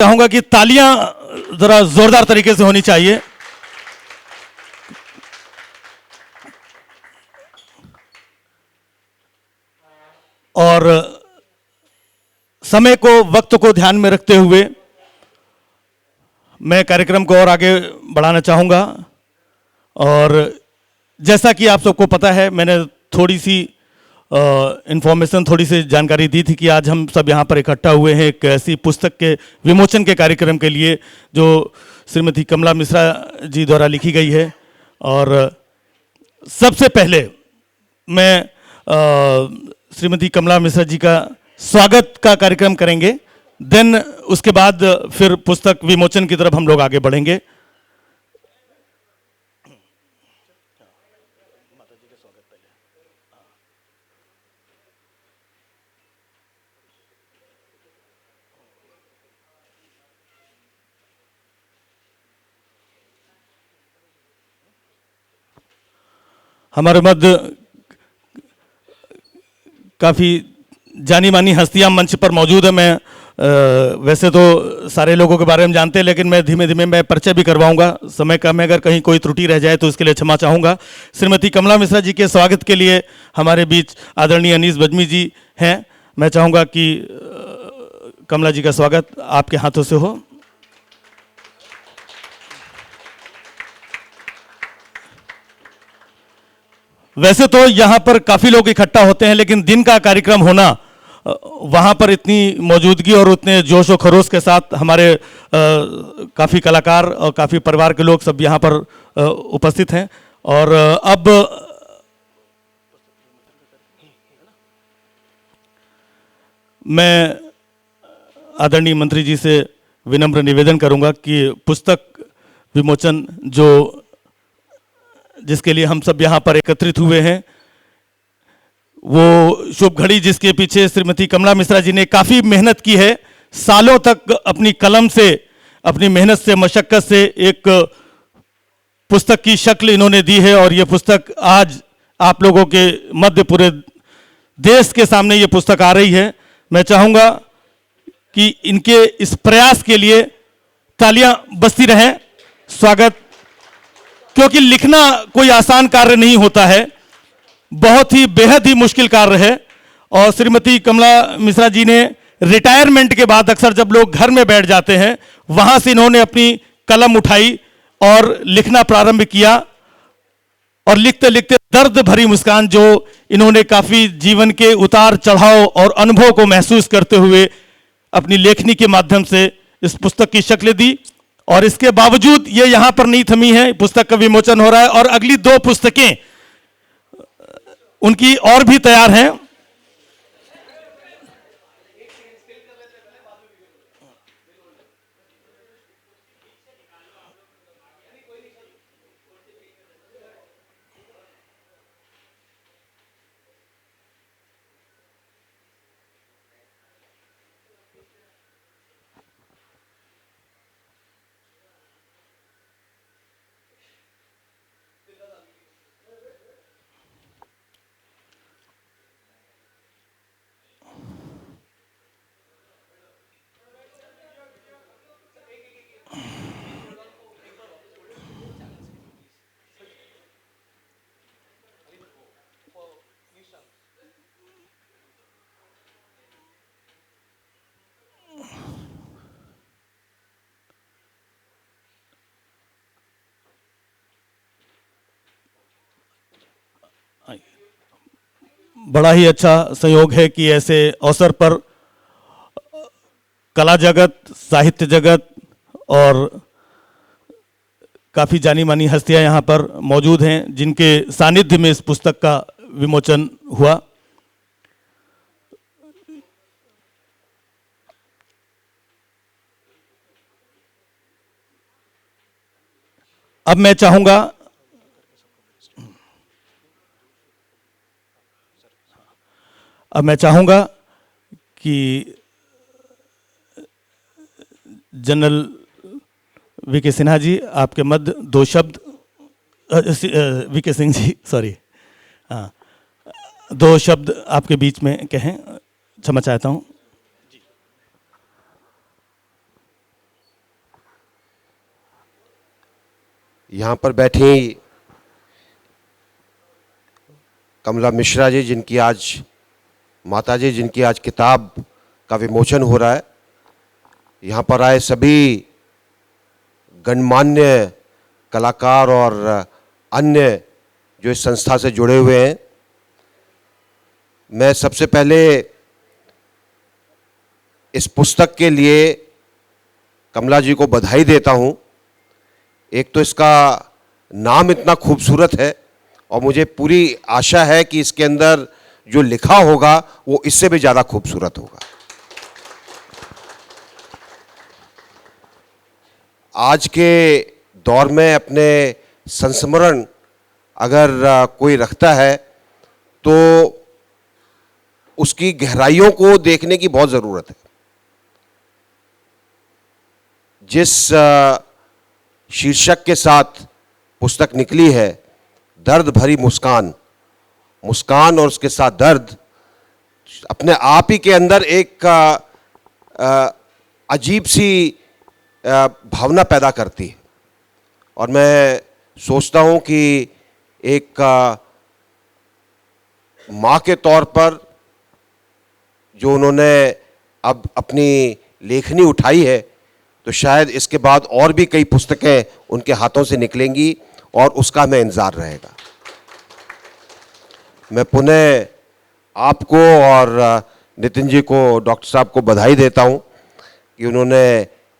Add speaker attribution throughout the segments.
Speaker 1: चाहूंगा कि तालियां जरा जोरदार तरीके से होनी चाहिए। और समय को, वक्त को ध्यान में रखते हुए मैं कार्यक्रम को और आगे बढ़ाना चाहूंगा। और जैसा कि आप सबको पता है, मैंने थोड़ी सी इंफॉर्मेशन, थोड़ी सी जानकारी दी थी कि आज हम सब यहाँ पर इकट्ठा हुए हैं एक ऐसी पुस्तक के विमोचन के कार्यक्रम के लिए जो श्रीमती कमला मिश्रा जी द्वारा लिखी गई है। और सबसे पहले मैं श्रीमती कमला मिश्रा जी का स्वागत का कार्यक्रम करेंगे, देन उसके बाद फिर पुस्तक विमोचन की तरफ हम लोग आगे बढ़ेंगे। हमारे मध्य काफ़ी जानी मानी हस्तियां मंच पर मौजूद है। मैं वैसे तो सारे लोगों के बारे में जानते हैं, लेकिन मैं धीमे धीमे मैं परिचय भी करवाऊंगा। समय का में अगर कहीं कोई त्रुटि रह जाए तो इसके लिए क्षमा चाहूँगा। श्रीमती कमला मिश्रा जी के स्वागत के लिए हमारे बीच आदरणीय अनीस बजमी जी हैं। मैं चाहूँगा कि कमला जी का स्वागत आपके हाथों से हो। वैसे तो यहाँ पर काफ़ी लोग इकट्ठा होते हैं, लेकिन दिन का कार्यक्रम होना, वहाँ पर इतनी मौजूदगी और उतने जोश और खरोश के साथ हमारे काफ़ी कलाकार और काफ़ी परिवार के लोग सब यहाँ पर उपस्थित हैं। और अब मैं आदरणीय मंत्री जी से विनम्र निवेदन करूँगा कि पुस्तक विमोचन जिसके लिए हम सब यहाँ पर एकत्रित हुए हैं, वो शुभ घड़ी जिसके पीछे श्रीमती कमला मिश्रा जी ने काफ़ी मेहनत की है, सालों तक अपनी कलम से, अपनी मेहनत से, मशक्क़त से एक पुस्तक की शक्ल इन्होंने दी है। और ये पुस्तक आज आप लोगों के मध्य, पूरे देश के सामने ये पुस्तक आ रही है। मैं चाहूँगा कि इनके इस प्रयास के लिए तालियां बजती रहें। स्वागत, क्योंकि लिखना कोई आसान कार्य नहीं होता है, बहुत ही बेहद ही मुश्किल कार्य है। और श्रीमती कमला मिश्रा जी ने रिटायरमेंट के बाद अक्सर जब लोग घर में बैठ जाते हैं, वहां से इन्होंने अपनी कलम उठाई और लिखना प्रारंभ किया। और लिखते लिखते दर्द भरी मुस्कान जो इन्होंने काफ़ी जीवन के उतार चढ़ाव और अनुभव को महसूस करते हुए अपनी लेखनी के माध्यम से इस पुस्तक की शक्ल दी। और इसके बावजूद ये यहाँ पर नहीं थमी है, पुस्तक का विमोचन हो रहा है और अगली 2 पुस्तकें उनकी और भी तैयार हैं। बड़ा ही अच्छा संयोग है कि ऐसे अवसर पर कला जगत, साहित्य जगत और काफ़ी जानी मानी हस्तियां यहाँ पर मौजूद हैं, जिनके सानिध्य में इस पुस्तक का विमोचन हुआ। अब मैं चाहूँगा कि जनरल वीके सिन्हा जी आपके मध्य 2 शब्द, वीके सिंह जी, सॉरी, हाँ, 2 शब्द आपके बीच में कहें, क्षमा चाहता हूँ।
Speaker 2: यहाँ पर बैठी कमला मिश्रा जी, जिनकी आज माता जी, जिनकी आज किताब का विमोचन हो रहा है। यहाँ पर आए सभी गणमान्य कलाकार और अन्य जो इस संस्था से जुड़े हुए हैं। मैं सबसे पहले इस पुस्तक के लिए कमला जी को बधाई देता हूँ। एक तो इसका नाम इतना खूबसूरत है और मुझे पूरी आशा है कि इसके अंदर जो लिखा होगा वो इससे भी ज़्यादा खूबसूरत होगा। आज के दौर में अपने संस्मरण अगर कोई रखता है तो उसकी गहराइयों को देखने की बहुत ज़रूरत है। जिस शीर्षक के साथ पुस्तक निकली है, दर्द भरी मुस्कान, मुस्कान और उसके साथ दर्द, अपने आप ही के अंदर एक अजीब सी भावना पैदा करती है। और मैं सोचता हूँ कि एक माँ के तौर पर जो उन्होंने अब अपनी लेखनी उठाई है, तो शायद इसके बाद और भी कई पुस्तकें उनके हाथों से निकलेंगी और उसका हमें इंतज़ार रहेगा। मैं पुनः आपको और नितिन जी को, डॉक्टर साहब को बधाई देता हूं कि उन्होंने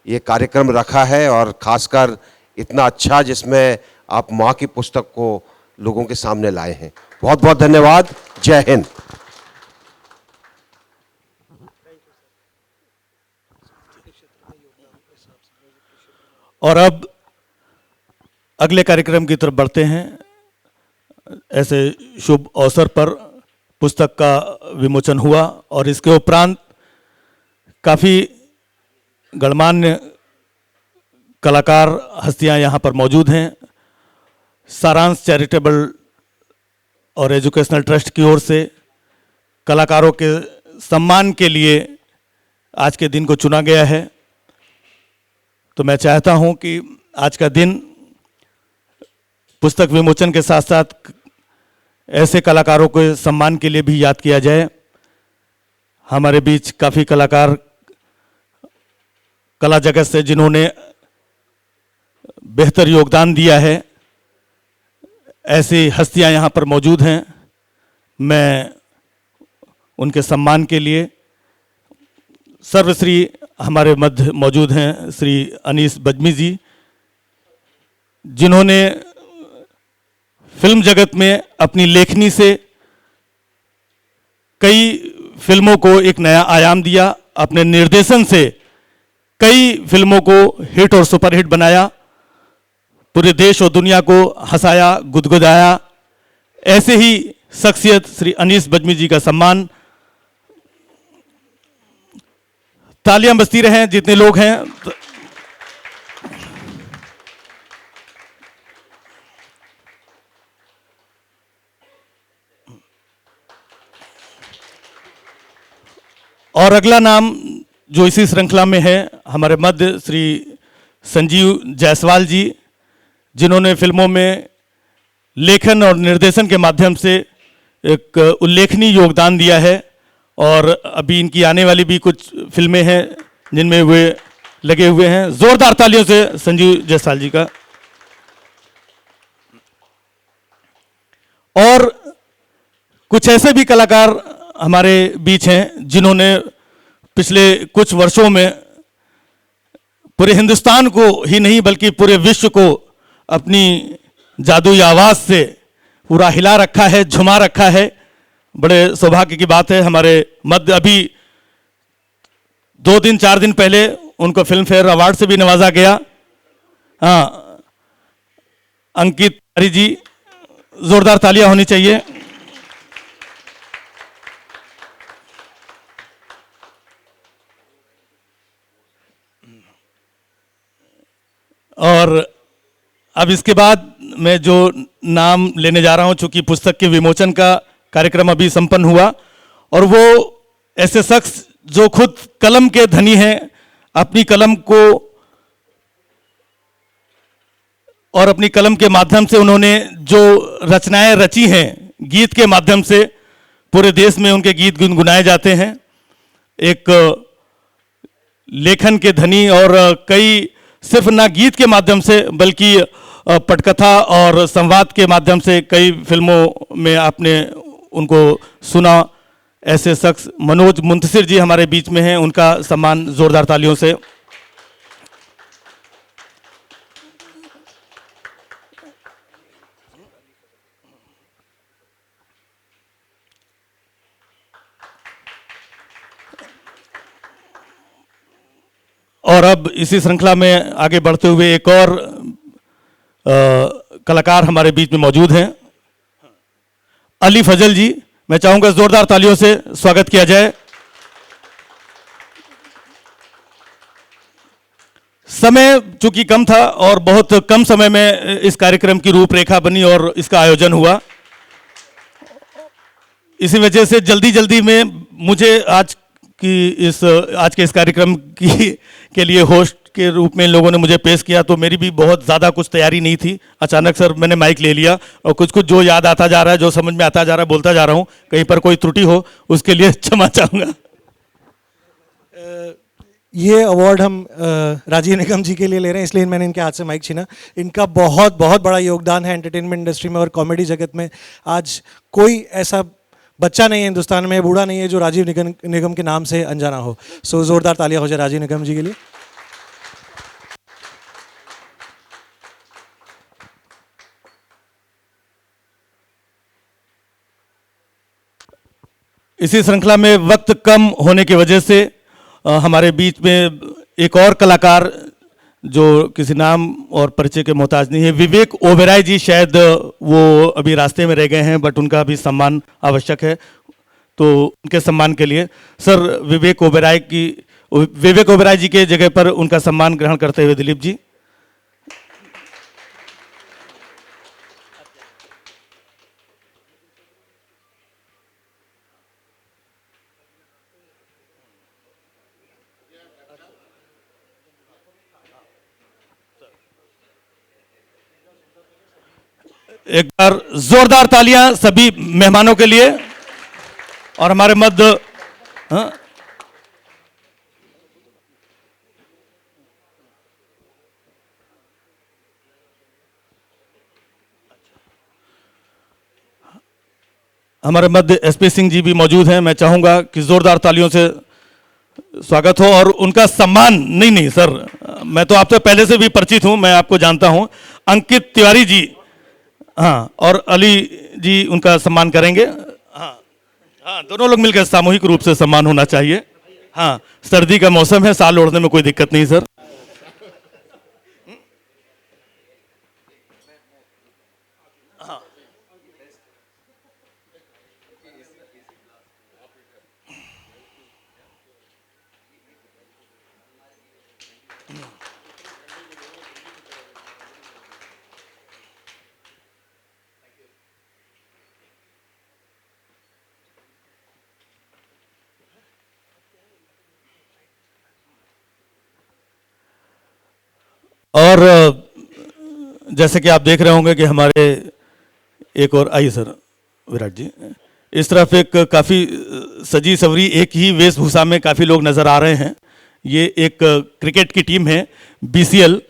Speaker 2: ये कार्यक्रम रखा है और खासकर इतना अच्छा, जिसमें आप माँ की पुस्तक को लोगों के सामने लाए हैं। बहुत बहुत धन्यवाद। जय हिंद।
Speaker 1: और अब अगले कार्यक्रम की तरफ बढ़ते हैं। ऐसे शुभ अवसर पर पुस्तक का विमोचन हुआ और इसके उपरांत काफ़ी गणमान्य कलाकार हस्तियां यहाँ पर मौजूद हैं। सारांश चैरिटेबल और एजुकेशनल ट्रस्ट की ओर से कलाकारों के सम्मान के लिए आज के दिन को चुना गया है। तो मैं चाहता हूं कि आज का दिन पुस्तक विमोचन के साथ साथ ऐसे कलाकारों के सम्मान के लिए भी याद किया जाए। हमारे बीच काफ़ी कलाकार कला जगत से जिन्होंने बेहतर योगदान दिया है, ऐसी हस्तियां यहाँ पर मौजूद हैं। मैं उनके सम्मान के लिए सर्वश्री हमारे मध्य मौजूद हैं श्री अनीस बज्मी जी, जिन्होंने फिल्म जगत में अपनी लेखनी से कई फिल्मों को एक नया आयाम दिया। अपने निर्देशन से कई फिल्मों को हिट और सुपरहिट बनाया, पूरे देश और दुनिया को हंसाया, गुदगुदाया। ऐसे ही शख्सियत श्री अनीस बज्मी जी का सम्मान। तालियां बजती रहें जितने लोग हैं। और अगला नाम जो इसी श्रृंखला में है, हमारे मध्य श्री संजीव जायसवाल जी, जिन्होंने फिल्मों में लेखन और निर्देशन के माध्यम से एक उल्लेखनीय योगदान दिया है। और अभी इनकी आने वाली भी कुछ फिल्में हैं जिनमें वे लगे हुए हैं। जोरदार तालियों से संजीव जायसवाल जी का। और कुछ ऐसे भी कलाकार हमारे बीच हैं जिन्होंने पिछले कुछ वर्षों में पूरे हिंदुस्तान को ही नहीं बल्कि पूरे विश्व को अपनी जादुई आवाज से पूरा हिला रखा है, झुमा रखा है। बड़े सौभाग्य की बात है। हमारे मध्य अभी 2 दिन 4 दिन पहले उनको फिल्म फेयर अवार्ड से भी नवाजा गया। हाँ, अंकित तिवारी जी, जोरदार तालियां होनी चाहिए। और अब इसके बाद मैं जो नाम लेने जा रहा हूं, चूंकि पुस्तक के विमोचन का कार्यक्रम अभी संपन्न हुआ, और वो ऐसे शख्स जो खुद कलम के धनी हैं, अपनी कलम को और अपनी कलम के माध्यम से उन्होंने जो रचनाएं रची हैं, गीत के माध्यम से पूरे देश में उनके गीत गुनगुनाए जाते हैं। एक लेखन के धनी और कई सिर्फ ना गीत के माध्यम से बल्कि पटकथा और संवाद के माध्यम से कई फिल्मों में आपने उनको सुना। ऐसे शख्स मनोज मुंतशिर जी हमारे बीच में हैं, उनका सम्मान जोरदार तालियों से। और अब इसी श्रृंखला में आगे बढ़ते हुए एक और कलाकार हमारे बीच में मौजूद हैं, अली फजल जी। मैं चाहूंगा जोरदार तालियों से स्वागत किया जाए। समय चूंकि कम था और बहुत कम समय में इस कार्यक्रम की रूपरेखा बनी और इसका आयोजन हुआ, इसी वजह से जल्दी जल्दी में मुझे आज के इस कार्यक्रम के लिए होस्ट के रूप में इन लोगों ने मुझे पेश किया, तो मेरी भी बहुत ज़्यादा कुछ तैयारी नहीं थी। अचानक सर मैंने माइक ले लिया और कुछ कुछ जो याद आता जा रहा है, जो समझ में आता जा रहा है, बोलता जा रहा हूँ। कहीं पर कोई त्रुटि हो उसके लिए क्षमा चाहूँगा।
Speaker 3: ये अवार्ड हम राजीव निगम जी के लिए ले रहे हैं, इसलिए मैंने इनके हाथ से माइक छीना। इनका बहुत बहुत बड़ा योगदान है एंटरटेनमेंट इंडस्ट्री में और कॉमेडी जगत में। आज कोई ऐसा बच्चा नहीं है हिंदुस्तान में, बूढ़ा नहीं है जो राजीव निगम के नाम से अनजाना हो। सो जोरदार तालियां हो जाए राजीव निगम जी के लिए।
Speaker 1: इसी श्रृंखला में वक्त कम होने की वजह से हमारे बीच में एक और कलाकार जो किसी नाम और परिचय के मोहताज नहीं है, विवेक ओबेरॉय जी, शायद वो अभी रास्ते में रह गए हैं, बट उनका भी सम्मान आवश्यक है। तो उनके सम्मान के लिए सर विवेक ओबेरॉय जी के जगह पर उनका सम्मान ग्रहण करते हुए दिलीप जी। एक बार जोरदार तालियां सभी मेहमानों के लिए। और हमारे मध्य एसपी सिंह जी भी मौजूद हैं। मैं चाहूंगा कि जोरदार तालियों से स्वागत हो और उनका सम्मान। नहीं सर, मैं तो आपसे पहले से भी परिचित हूं, मैं आपको जानता हूं। अंकित तिवारी जी, हाँ, और अली जी उनका सम्मान करेंगे। हाँ, दोनों लोग मिलकर सामूहिक रूप से सम्मान होना चाहिए। हाँ, सर्दी का मौसम है, साल ओढ़ने में कोई दिक्कत नहीं सर। और जैसे कि आप देख रहे होंगे कि हमारे एक और आइए सर विराट जी, इस तरफ एक काफ़ी सजी सवरी एक ही वेशभूषा में काफ़ी लोग नज़र आ रहे हैं। ये एक क्रिकेट की टीम है BCL,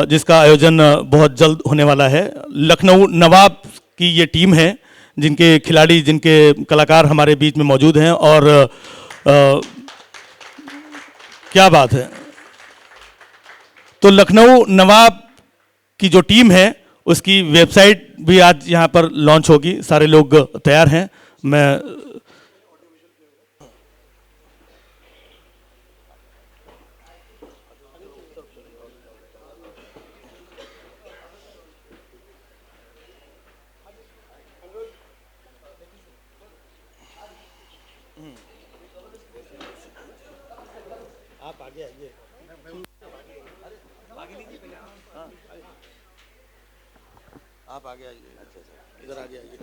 Speaker 1: जिसका आयोजन बहुत जल्द होने वाला है। लखनऊ नवाब की ये टीम है, जिनके खिलाड़ी, जिनके कलाकार हमारे बीच में मौजूद हैं। और क्या बात है, तो लखनऊ नवाब की जो टीम है उसकी वेबसाइट भी आज यहाँ पर लॉन्च होगी। सारे लोग तैयार हैं। मैं आप आगे आइए, आप आगे आइए। अच्छा, इधर आगे आइए।